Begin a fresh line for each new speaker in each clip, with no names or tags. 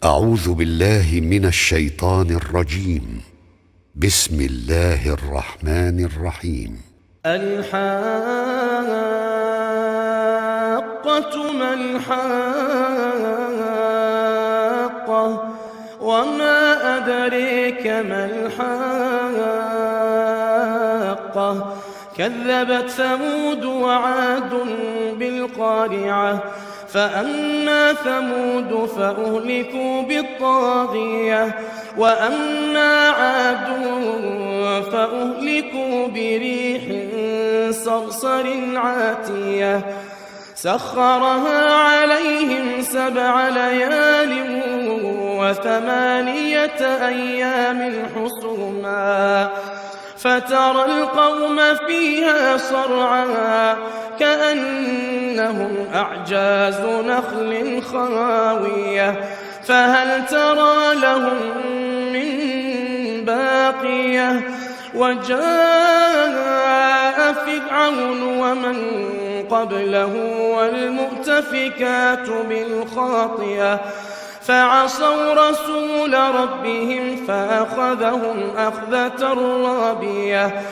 أعوذ بالله من الشيطان الرجيم. بسم الله الرحمن الرحيم.
الحاقة ما الحاقة وما أدريك ما الحاقة كذبت ثمود وعاد بالقارعة فأما ثمود فأهلكوا بالطاغية وأما عاد فأهلكوا بريح صرصر عاتية سخرها عليهم 7 ليال و8 أيام حسوما فترى القوم فيها صرعا كأنهم أعجاز نخل خاوية فهل ترى لهم من باقية وجاء فرعون ومن قبله والمؤتفكات بالخاطئة فعصوا رسول ربهم فأخذهم أخذة رابية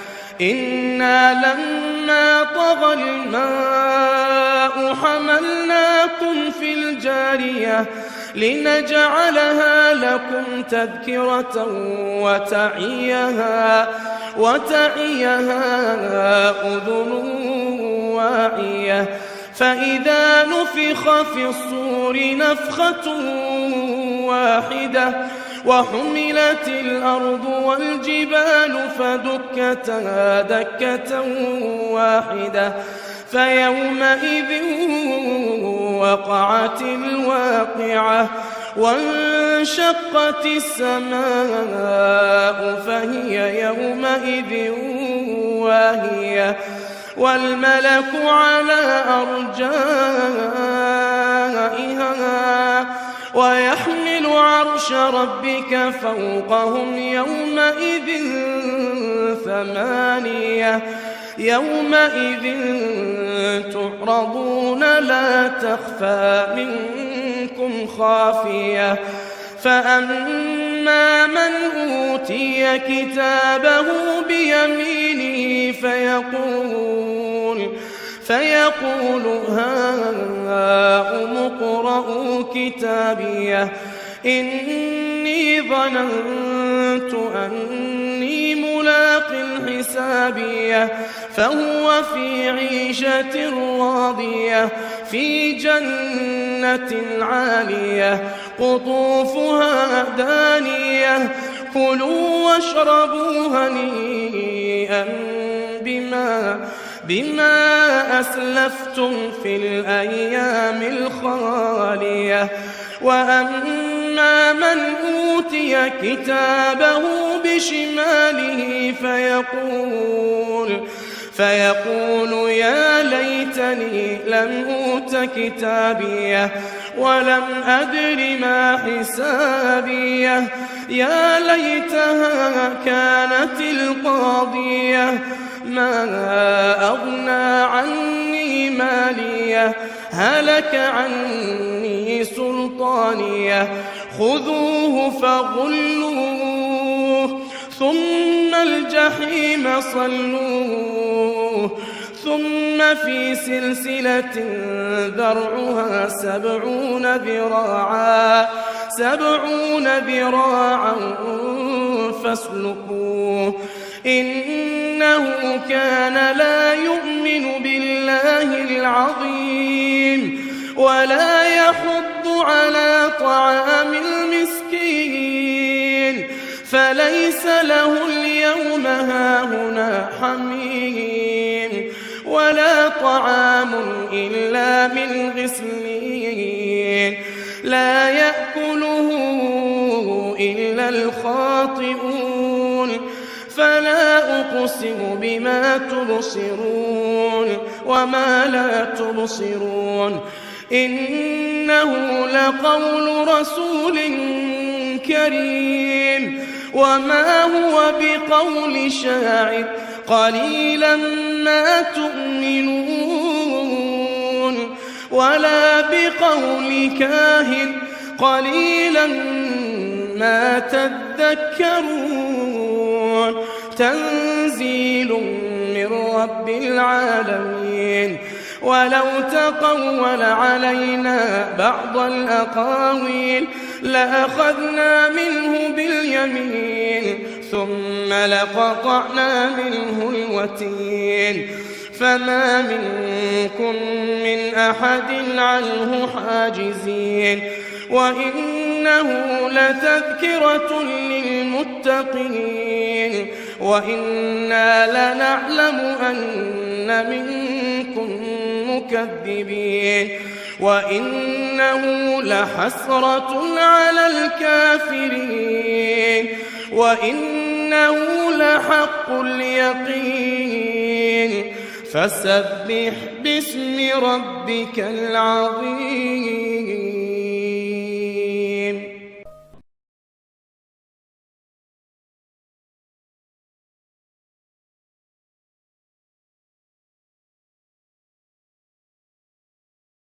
إنا لما طغى الماء حملناكم في الجارية لنجعلها لكم تذكرة وتعيها أذن واعية فإذا نفخ في الصور نفخة واحدة وحملت الأرض والجبال فدكتا دكة واحدة فيومئذ وقعت الواقعة وانشقت السماء فهي يومئذ واهية والملك على أرجائها ويحمل عرش ربك فوقهم يومئذ 8 يومئذ تعرضون لا تخفى منكم خافية فأما من أوتي كتابه بيمينه فيقول هاؤم اقرءوا كتابيه إني ظننت أني ملاق حسابيه فهو في عيشة راضية في جنة عالية قطوفها دانية كلوا واشربوا هنيئا بما أسلفتم في الأيام الخالية وأما من أوتي كتابه بشماله فيقول يا ليتني لم أوت كتابيه ولم أدر ما حسابيه يا ليتها كانت القاضية ما أغنى عني ماليه هلك عني سلطانيه خذوه فغلوه ثم الجحيم صلوه ثم في سلسلة ذرعها 70 ذراعا فاسلكوه إنه كان لا يؤمن بالله العظيم ولا يحض على طعام المسكين فليس له اليوم هاهنا حميم ولا طعام إلا من غسلين لا يأكله إلا الخاطئون فلا أقسم بما تبصرون وما لا تبصرون إنه لقول رسول كريم وما هو بقول شاعر قليلا ما تؤمنون ولا بقول كاهن قليلا ما تذكرون تنزيل من رب العالمين ولو تقول علينا بعض الأقاويل لأخذنا منه باليمين ثم لقطعنا منه الوتين فما منكم من أحد عنه حاجزين وإنه لتذكرة للمتقين وإنا لنعلم أن منكم مكذبين وإنه لحسرة على الكافرين وإنه لحق اليقين فسبح باسم ربك العظيم.